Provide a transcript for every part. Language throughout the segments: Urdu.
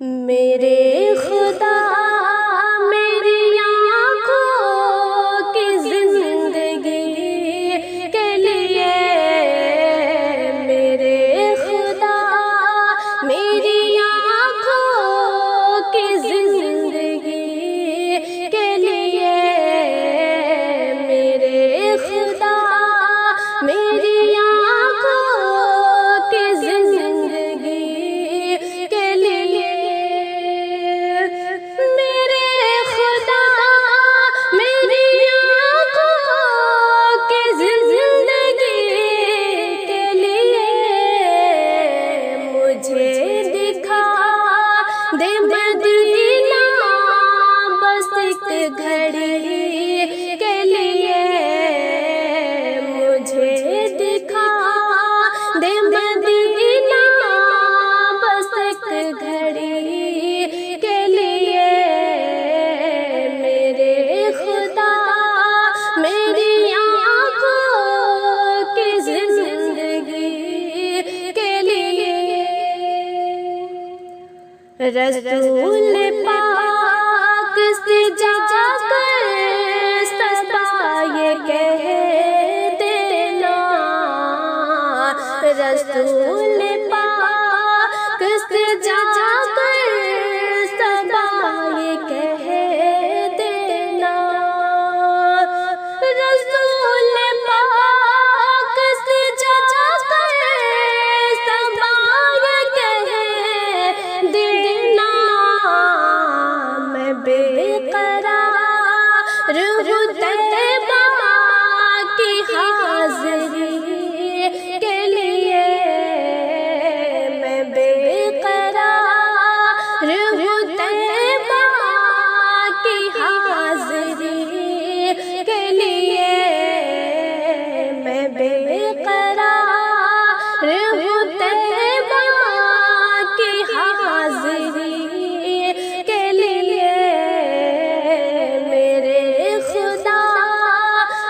میرے خدا میری آنکھوں کی زندگی کے لیے، میرے خدا میری آنکھوں کی زندگی کے لیے، میرے خدا میری آنکھوں کی زندگی کے لیے، میرے خدا میری آنکھوں کی زندگی کے لیے، مجھے دکھا دے مدینہ بس ایک گھڑی کے لیے، مجھے دکھا دے مدینہ بس ایک گھڑی کے لیے، میرے خدا میری آنکھوں کی زندگی کے لیے۔ رسول پاک سے جا کر سستا یہ کہہ دینا، رسول پاک سے جا کر سستا یہ کہہ دینا، رسول پاک سے جا کر سستا یہ کہہ دینا، میں بے قرار ہوں طیبہ کی حاضری کے لیے، میں بے قرار ہوں طیبہ کی حاضری کے لیے، میں بے قرار ہوں طیبہ کی حاضری کے لیے، میرے خدا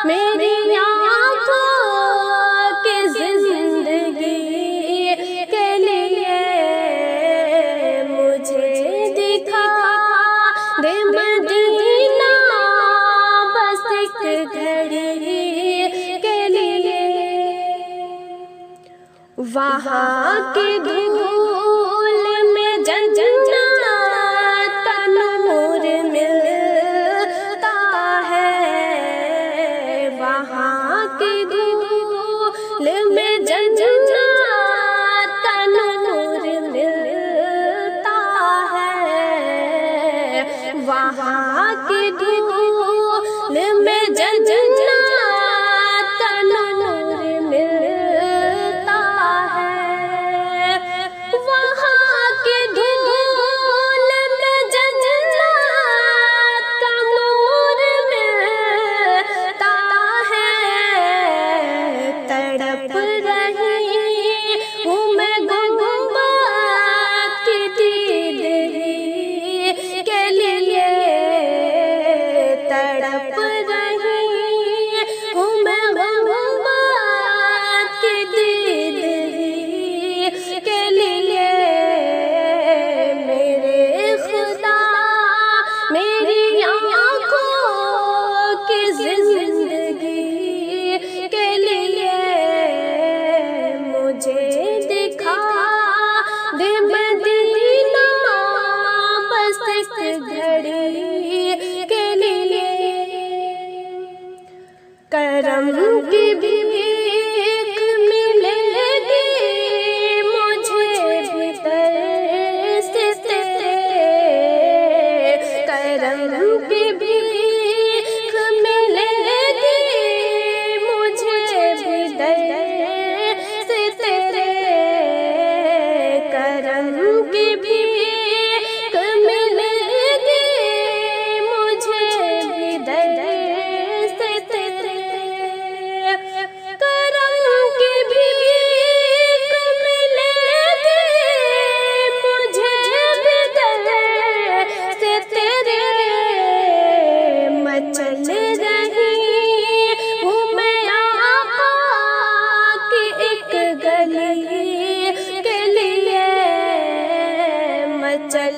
میری آنکھوں کی زندگی کے لیے، مجھے دکھا دے مدینہ بس ایک گھڑی کے لیے، وہاں کی دھول میں جنت کا نور ملتا ہے، وہاں کی دھول میں جنت کا نور ملتا ہے، وہاں کی دھول میں جنت کا نور ملتا ہے،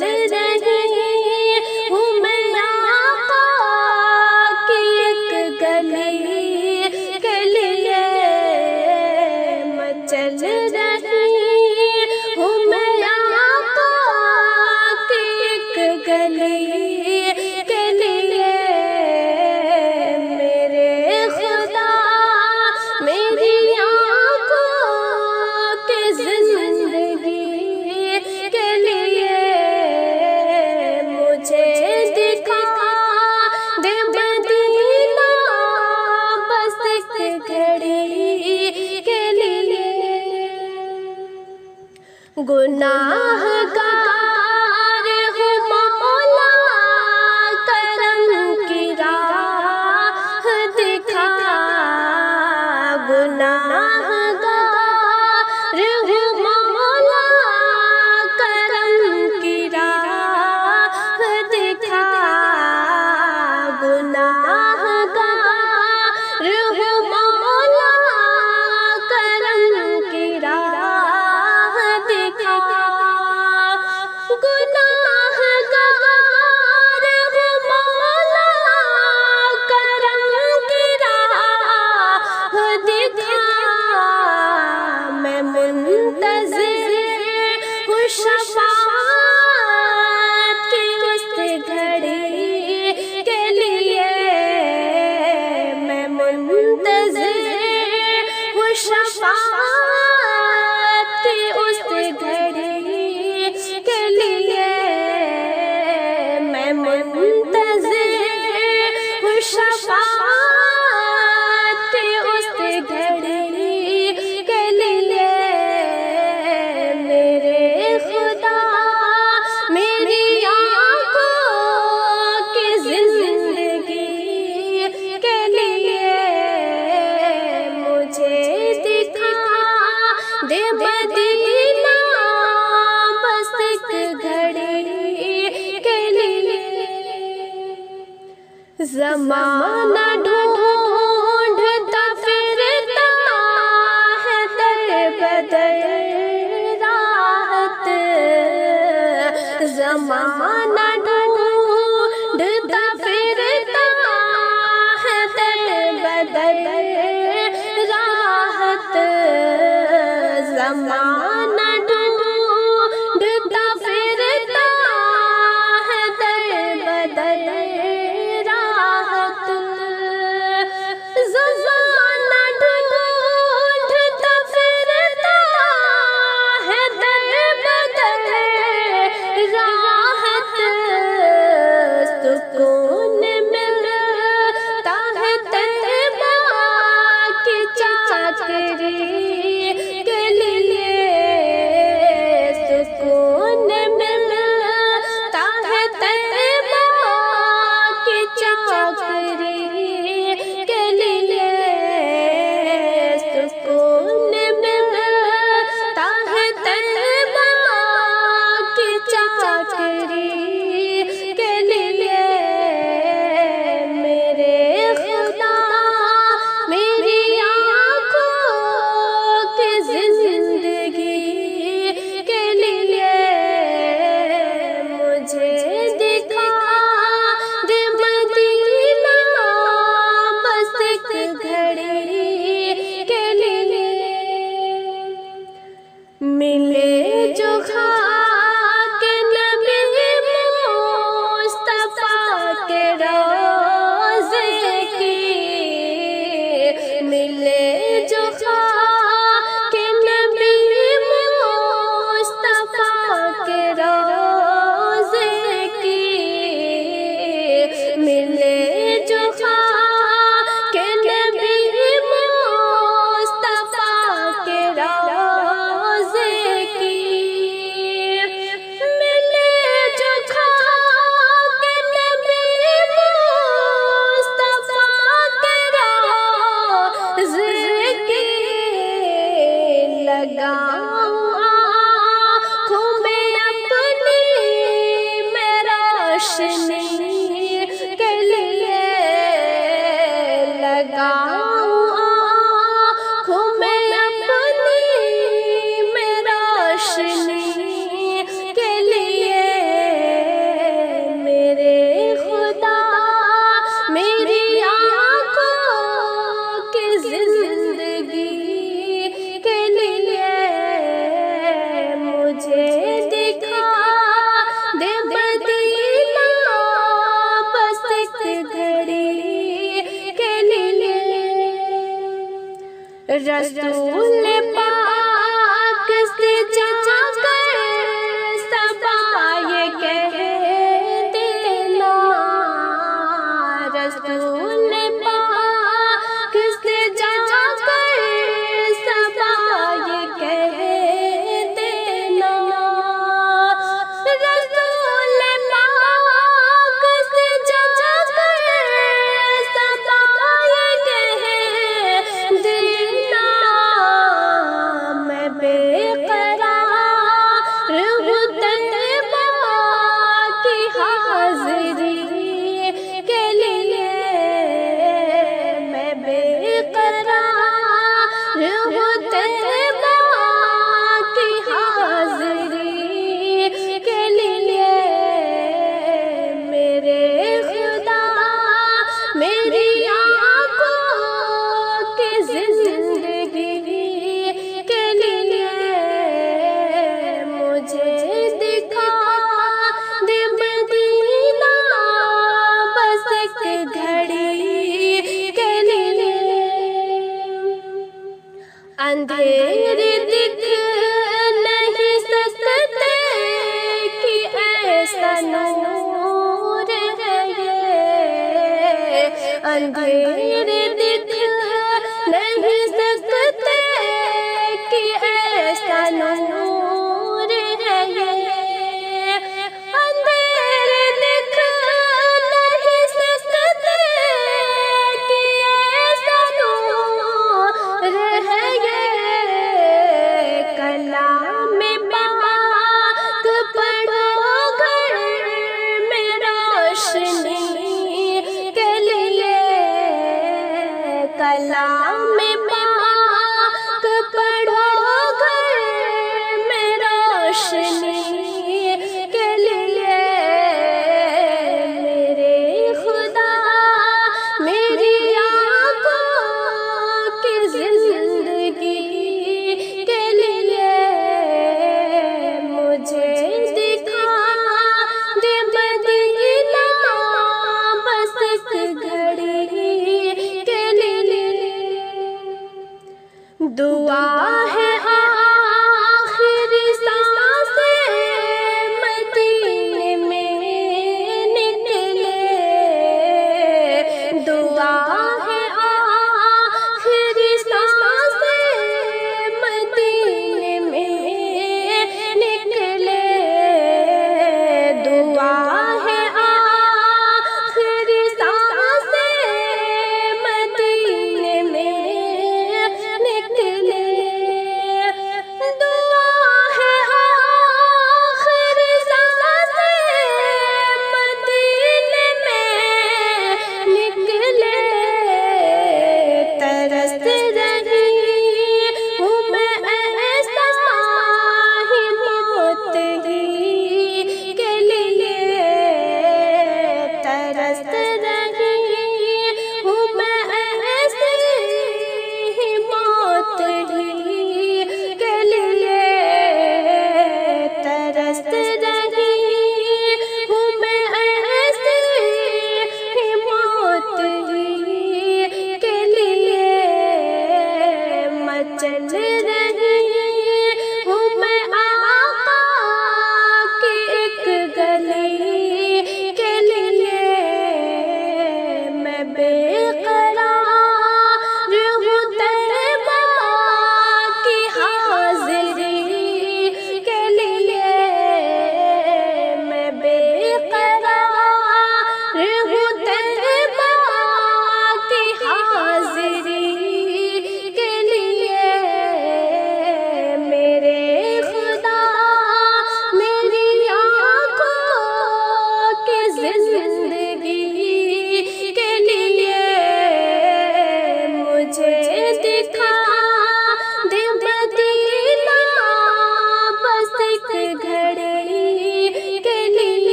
رہی ہوں میں آقا کی ایک گلی کے لیے، میں چل رہی ہوں میں آقا کی ایک گلی کے لیے، میرے خدا میری آنکھوں کی زندگی کے لیے، مجھے دکھا دے مدینہ بس ایک گھڑی کے لیے، گناہ گار ہوں مولا کرم کی راہ دکھا، گناہ گار ہوں مولا کرم کی راہ دکھا، گناہ گار ہوں مولا کرم کی راہ دکھا، گناہ گار ہوں مولا کرم کی راہ دکھا، میں منتظر ہوں شفاعت کی اس گھڑی کے لیے، میں منتظر ہوں شفاعت کی اس گھڑی کے لیے، میں منتظر ہوں شفاعت کی اس گھڑی کے لیے، میرے خدا میری آنکھوں کی زندگی کے لیے، مجھے دکھا دے مدینہ بس ایک گھڑی کے لیے، زمانہ ڈھونڈتا پھرتا ہے در بدر راحت، زمانہ ڈھونڈتا پھرتا ہے در بدر راحت، زمانہ ڈھونڈتا پھرتا ہے در بدر راحت، زمانہ ڈھونڈتا پھرتا ہے در بدر راحت، سکون ملتا ہے طیبہ کی چاکری کے لیے، سکون ملتا ہے طیبہ کی چاکری کے لیے، سکون ملتا ہے طیبہ کی چاکری کے لیے، رسول پاک سے جا کر صبا یہ کہہ دینا، رسول پاک سے جا کر صبا یہ کہہ دینا، رسول پاک سے جا کر صبا یہ کہہ دینا، میں بے قرار ہوں طیبہ کی حاضری کے لیے، میں بے قرار ہوں طیبہ کی حاضری کے لیے، میرے خدا میری آنکھوں کی زندگی کے لیے، مجھے دکھا دے مدینہ بس ایک گھڑی کے لیے، اندھیرے دکھ نہیں سکتے کہ ایسا نور ہے یہ، اندھیرے دکھ